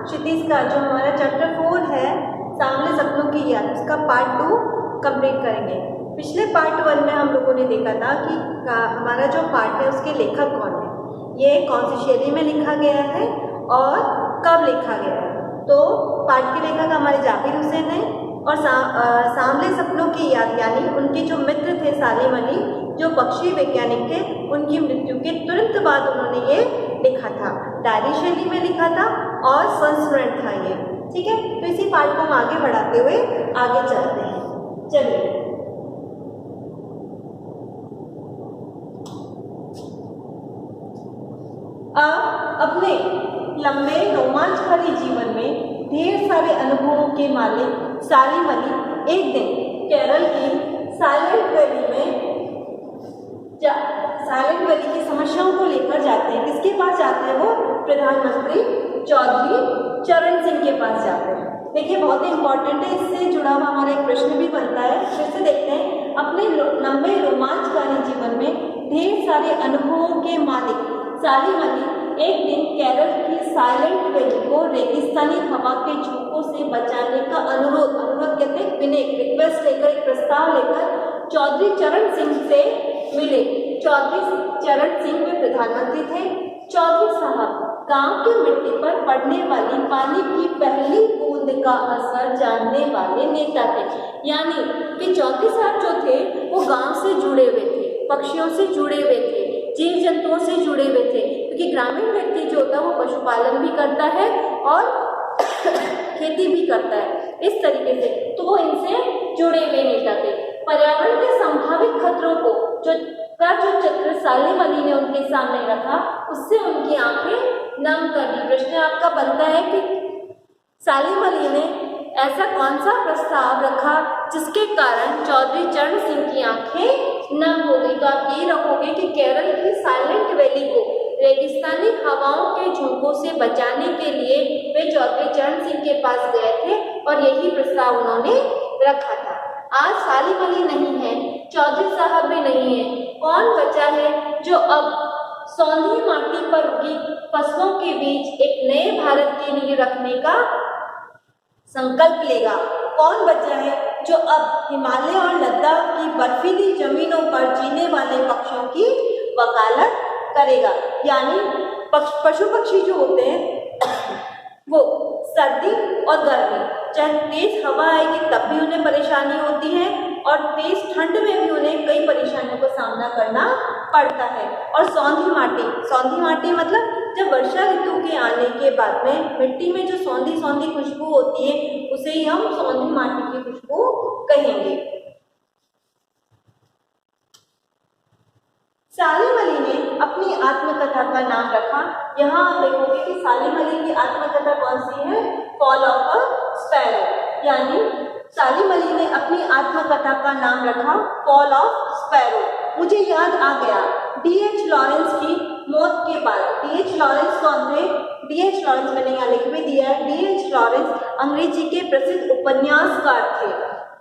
क्षितिज का जो हमारा चैप्टर 4 है सांवले सपनों की याद, उसका पार्ट 2 कंप्लीट करेंगे। पिछले पार्ट 1 में हम लोगों ने देखा था कि हमारा जो पार्ट है उसके लेखक कौन है, ये कौन सी शैली में लिखा गया है और कब लिखा गया है। तो पार्ट के लेखक हमारे जाकिर हुसैन है और सांवले सपनों की याद यानी उनके जो मित्र थे सालिम अली, जो पक्षी वैज्ञानिक थे, उनकी मृत्यु के तुरंत बाद उन्होंने ये लिखा था। डायरी शैली में लिखा था और संस्मरण था ये। ठीक है, तो इसी पार्ट को हम आगे बढ़ाते हुए आगे चलते हैं। चलिए, अपने लंबे रोमांचकारी जीवन में ढेर सारे अनुभवों के मालिक सालिम अली एक दिन केरल की साइलेंट वैली की समस्याओं को लेकर जाते हैं। किसके पास जाते हैं वो? प्रधानमंत्री चौधरी चरण सिंह के पास जाते हैं। देखिए, बहुत ही इंपॉर्टेंट है, इससे जुड़ा हुआ हमारा एक प्रश्न भी बनता है। फिर से देखते हैं, अपने लंबे रोमांचकारी जीवन में ढेर सारे अनुभवों के मालिक सालिम अली एक दिन केरल की साइलेंट वैली को रेगिस्तानी हवा के झोंकों से बचाने का अनुरोध कहते हैं रिक्वेस्ट लेकर, एक प्रस्ताव लेकर चौधरी चरण सिंह से मिले। चौधरी चरण सिंह वे प्रधानमंत्री थे। चौधरी साहब गांव की मिट्टी पर पड़ने वाली पानी की पहली बूंद का असर जानने वाले नेता थे। यानी कि चौधरी साहब जो थे वो गांव से जुड़े हुए थे, पक्षियों से जुड़े हुए थे, जीव जंतुओं से जुड़े हुए थे, क्योंकि ग्रामीण व्यक्ति जो होता है वो पशुपालन भी करता है और खेती भी करता है इस तरीके से, तो वो इनसे जुड़े हुए नेता थे। पर्यावरण के संभावित खतरों को जो चित्र सालिम अली ने उनके सामने रखा, उससे उनकी आंखें नम कर दी। प्रश्न आपका बनता है कि सालिम अली ने ऐसा कौन सा प्रस्ताव रखा जिसके कारण चौधरी चरण सिंह की आंखें नम हो गई। तो आप ये रखोगे कि केरल की साइलेंट वैली को रेगिस्तानी हवाओं के झोंकों से बचाने के लिए वे चौधरी चरण सिंह के पास गए थे और यही प्रस्ताव उन्होंने रखा था। आज सालिम अली नहीं है, चौधरी साहब भी नहीं है, कौन बचा है जो अब सौंधी माटी पर उगी फसलों के बीच एक नए भारत की नींव रखने का संकल्प लेगा? कौन बचा है जो अब हिमालय और लद्दाख की बर्फीली जमीनों पर जीने वाले पक्षियों की वकालत करेगा? यानी पशु पक्षी जो होते हैं वो सर्दी और गर्मी, चाहे तेज हवा आएगी तब भी उन्हें परेशानी होती है और तेज ठंड में भी उन्हें कई परेशानियों का सामना करना पड़ता है। और सौंधी माटी मतलब जब वर्षा ऋतु के आने के बाद में मिट्टी में जो सौंधी खुशबू होती है उसे ही हम सौंधी माटी की खुशबू कहेंगे। सालिम अली ने अपनी आत्मकथा का नाम रखा। यहाँ आप देखोगे कि सालिम अली की आत्मकथा कौन सी है? Fall of a sparrow. यानी सालिम अली ने अपनी आत्मकथा का नाम रखा फॉल ऑफ स्पैरो। मुझे याद आ गया D.H. लॉरेंस की मौत के बाद। D.H. लॉरेंस कौन थे? D.H. लॉरेंस मैंने यहाँ लिख भी दिया है। D.H. लॉरेंस अंग्रेजी के प्रसिद्ध उपन्यासकार थे।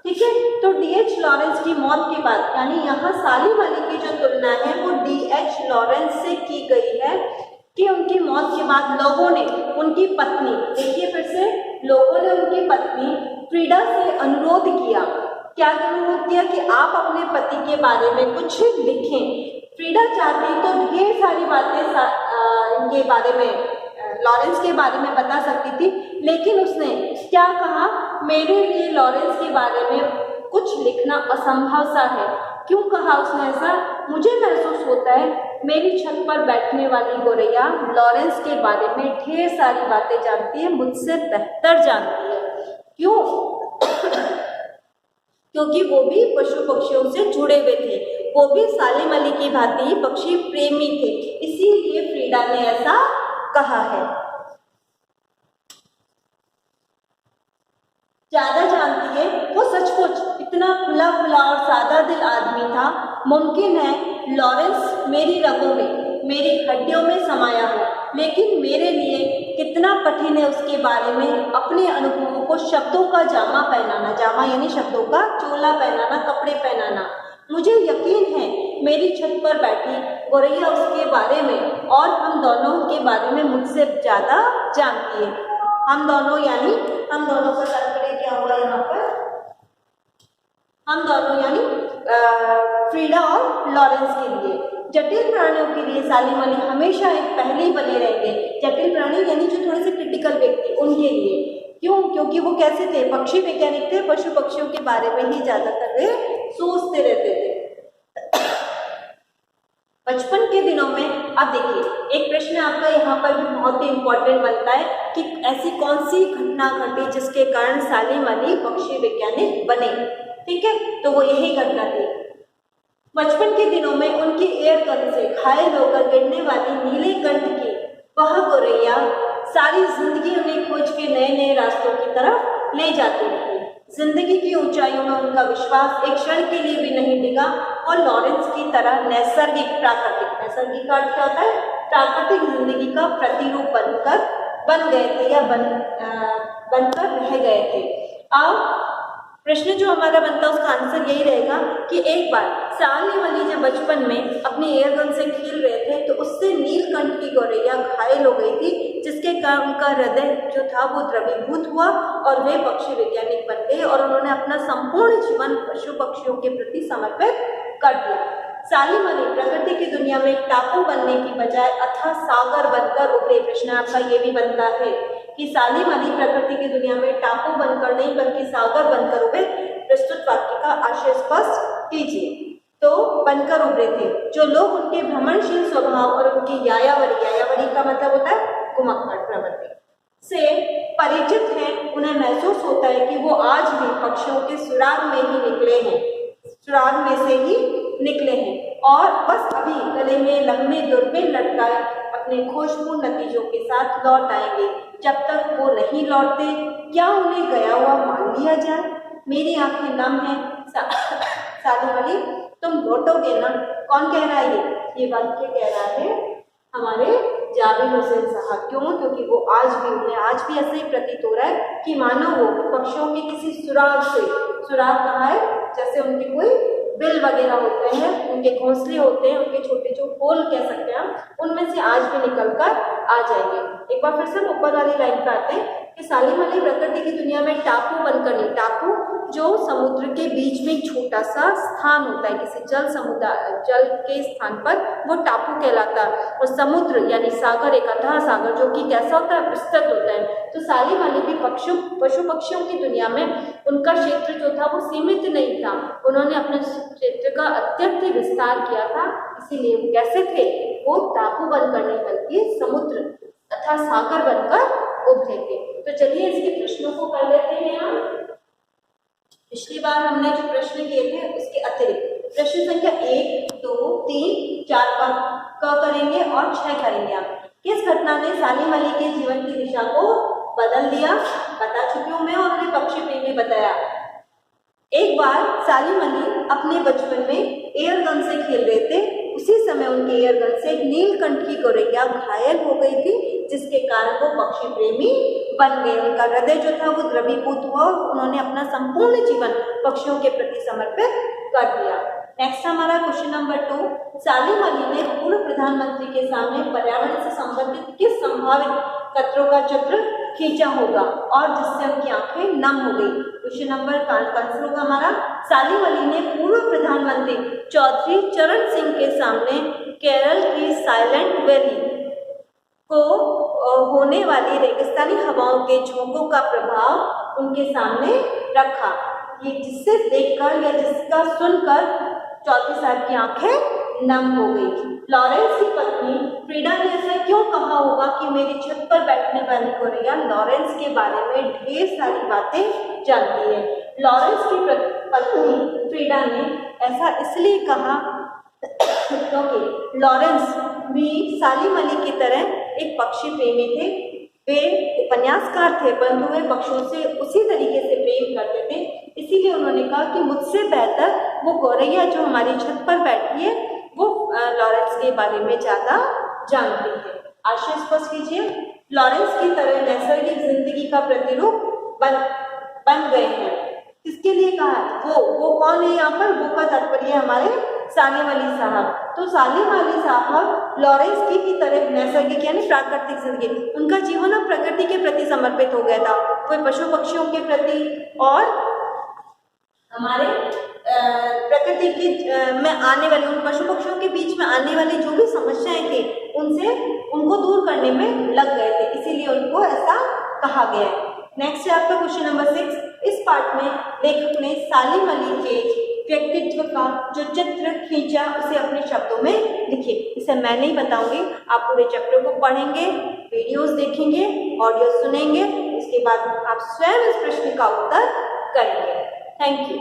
ठीक है, तो D.H. लॉरेंस की मौत के बाद, यानी यहाँ सालिम अली की जो तुलना है वो D.H. लॉरेंस से की गई है कि उनकी मौत के बाद लोगों ने उनकी पत्नी, देखिए फिर से, लोगों ने उनकी पत्नी फ्रीडा से अनुरोध किया। क्या अनुरोध किया? कि आप अपने पति के बारे में कुछ लिखें। फ्रीडा चाहती तो ढेर सारी बातें इनके बारे में, लॉरेंस के बारे में बता सकती थी, लेकिन उसने क्या कहा? मेरे लिए लॉरेंस के बारे में कुछ लिखना असंभव सा है। क्यों कहा उसने ऐसा? मुझे महसूस होता है मेरी छत पर बैठने वाली गोरैया लॉरेंस के बारे में ढेर सारी बातें जानती है, मुझसे बेहतर जानती है। क्यों? क्योंकि वो भी पशु पक्षियों से जुड़े हुए थे, वो भी सालिम अली की भांति पक्षी प्रेमी थे, इसीलिए फ्रीडा ने ऐसा कहा है। ज्यादा जानती है, वो सचमुच इतना खुला और सादा दिल आदमी था। मुमकिन है लॉरेंस मेरी रगों में, मेरी हड्डियों में समाया हो, लेकिन मेरे लिए कितना कठिन है उसके बारे में अपने अनुभवों को शब्दों का जामा पहनाना, जामा यानी शब्दों का चोला पहनाना, कपड़े पहनाना। मुझे यकीन है मेरी छत पर बैठी गोरैया उसके बारे में और हम दोनों के बारे में मुझसे ज़्यादा जानती है। हम दोनों यानी हम दोनों का तात्पर्य क्या हुआ यहाँ पर, हम दोनों यानी फ्रीडा और लॉरेंस के लिए। जटिल प्राणियों के लिए सालिम अली हमेशा एक पहले बने रहेंगे। जटिल प्राणी यानी जो थोड़े से क्रिटिकल व्यक्ति, उनके लिए। क्यों? क्योंकि वो कैसे थे, पक्षी वैज्ञानिक थे, पशु पक्षियों के बारे में ही ज्यादातर वे सोचते रहते थे। बचपन के दिनों में अब देखिए एक प्रश्न आपका यहाँ पर भी बहुत ही इंपॉर्टेंट बनता है कि ऐसी कौन सी घटना घटी जिसके कारण सालिम अली पक्षी वैज्ञानिक बने। ठीक है, तो वो यही घटना थी। बचपन के दिनों में उनकी एयर गन से घायल होकर गिरने वाली नीलकंठ की वह गौरैया सारी जिंदगी उन्हें खोज के नए नए रास्तों की तरफ ले जाती रही। जिंदगी की ऊंचाइयों में उनका विश्वास एक क्षण के लिए भी नहीं डिगा और लॉरेंस की तरह नैसर्गिक नैसर्गिक का अर्थ क्या होता है, प्राकृतिक जिंदगी का प्रतिरूप बन गए थे या बनकर रह गए थे। अब प्रश्न जो हमारा बनता है उसका आंसर यही रहेगा कि एक बार सालिम अली जब बचपन में अपनी एयरगन से खेल रहे थे तो उससे नीलकंठ की गौरैया घायल हो गई थी, जिसके कारण उनका हृदय जो था वो द्रवीभूत हुआ और वे पक्षी वैज्ञानिक बन गए और उन्होंने अपना संपूर्ण जीवन पशु पक्षियों के प्रति समर्पित कर दिया। सालिम अली प्रकृति की दुनिया में एक टापू बनने की बजाय अथाह सागर बनकर उभरे। प्रश्न आपका ये भी बनता है कि सालिम अली प्रकृति की दुनिया में टापू बनकर नहीं बल्कि सागर बनकर उभरे। प्रस्तुत वाक्य का आशय स्पष्ट कीजिए। तो बनकर उभरे थे। जो लोग उनके भ्रमणशील स्वभाव और उनकी यायावरी का मतलब होता है घुमक्कड़ प्रवृत्ति से परिचित हैं, उन्हें महसूस होता है कि वो आज भी पक्षियों के सुराग में ही निकले हैं, सुराग में से ही निकले हैं और बस अभी गले में लंबे दूरबीन लटकाए अपने खोजपूर्ण नतीजों के साथ लौट आएंगे। जब तक वो नहीं लौटते क्या उन्हें गया हुआ मान लिया जाए? मेरी आंखें नम हैं सालिम अली, तुम लौटोगे ना? कौन कह रहा है ये वाक्य कह रहा है हमारे जाबिर हुसैन साहब। क्यों? क्योंकि वो उन्हें आज भी ऐसे ही प्रतीत हो रहा है कि मानो वो पक्षियों के किसी सुराग से, सुराग कहाँ है, जैसे उनके कोई बिल वगैरह होते हैं, उनके घोंसले होते हैं, उनके छोटे जो होल कह सकते हैं हम, उनमें से आज भी निकल कर आ जाएंगे। एक बार फिर से ऊपर वाली लाइन पर आते हैं कि सालिम अली प्रकृति की दुनिया में टापू बनकर नहीं, टापू जो समुद्र के बीच में एक छोटा सा स्थान होता है, किसी जल के स्थान पर वो टापू कहलाता है। और समुद्र यानी सागर एक अथाह सागर जो कि कैसा होता है, विस्तृत होता है। तो सालिम अली भी पशु पक्षियों की दुनिया में उनका क्षेत्र जो था वो सीमित नहीं था, उन्होंने अपने क्षेत्र का अत्यंत विस्तार किया था। इसीलिए वो कैसे थे, वो टापू बनकर नहीं बल्कि समुद्र तथा सागर बनकर उभरे थे। तो चलिए इसके प्रश्नों को कर लेते हैं हम। पिछली बार हमने जो प्रश्न किए थे उसके अतिरिक्त प्रश्न संख्या 1, 2, 3, 4 का करेंगे और 6 करेंगे। आप किस घटना ने सालिम अली के जीवन की दिशा को बदल दिया? बता चुकी हूँ मैं और उन्हें पक्षी प्रेमी बताया। एक बार सालिम अली अपने बचपन में एयरगन से खेल रहे थे, उसी समय उनके एयरगन से एक नीलकंठ की गौरैया घायल हो गई थी, जिसके कारण वो पक्षी प्रेमी बन गए। उनका हृदय जो था वो द्रवीभूत हुआ और उन्होंने अपना संपूर्ण जीवन पक्षियों के प्रति समर्पित कर दिया। नेक्स्ट हमारा क्वेश्चन नंबर 2, सालिम अली ने पूर्व प्रधानमंत्री के सामने पर्यावरण से संबंधित किस संभावित खतरों का चित्र खींचा होगा और जिससे उनकी आंखें नम हो गई? क्वेश्चन नंबर का आंसर होगा हमारा, सालिम अली ने पूर्व प्रधानमंत्री चौधरी चरण सिंह के सामने केरल की साइलेंट वैली को होने वाली रेगिस्तानी हवाओं के झोंकों का प्रभाव उनके सामने रखा। ये जिससे देखकर या जिसका सुनकर चौधरी साहब की आंखें नम हो गई। लॉरेंस की पत्नी फ्रीडा ने ऐसा क्यों कहा होगा कि मेरी छत पर बैठने वाली गौरैया लॉरेंस के बारे में ढेर सारी बातें जानती है? लॉरेंस की पत्नी फ्रीडा ने ऐसा इसलिए कहा क्योंकि लॉरेंस भी सालिम अली की तरह एक पक्षी प्रेमी थे। वे उपन्यासकार थे परंतु वे पक्षियों से उसी तरीके से प्रेम करते थे। इसीलिए उन्होंने कहा कि मुझसे बेहतर वो गौरैया जो हमारी छत पर बैठी है वो लॉरेंस के बारे में ज़्यादा जानती है। आशय स्पष्ट कीजिए। लॉरेंस की तरह नैसर्गिक जिंदगी का प्रतिरूप बन गए हैं। किसके लिए कहा? वो कौन है यहाँ पर? वो का तात्पर्य हमारे सालिम अली साहब। तो सालिम अली साहब लॉरेंस की ही तरह नैसर्गिक यानी प्राकृतिक जिंदगी, उनका जीवन और प्रकृति के प्रति समर्पित हो गया था। वो पशु पक्षियों के प्रति और हमारे प्रकृति की में आने वाले उन पशु पक्षियों के बीच में आने वाली जो भी समस्याएं थी उनको दूर करने में लग गए थे, इसीलिए उनको ऐसा कहा गया है। नेक्स्ट है आपका क्वेश्चन नंबर 6। इस पार्ट में लेखक ने सालिम अली के व्यक्तित्व का जो चित्र खींचा उसे अपने शब्दों में लिखे। इसे मैं नहीं बताऊंगी, आप पूरे चैप्टर को पढ़ेंगे, वीडियोस देखेंगे, ऑडियो सुनेंगे, इसके बाद आप स्वयं इस प्रश्न का उत्तर करेंगे। Thank you.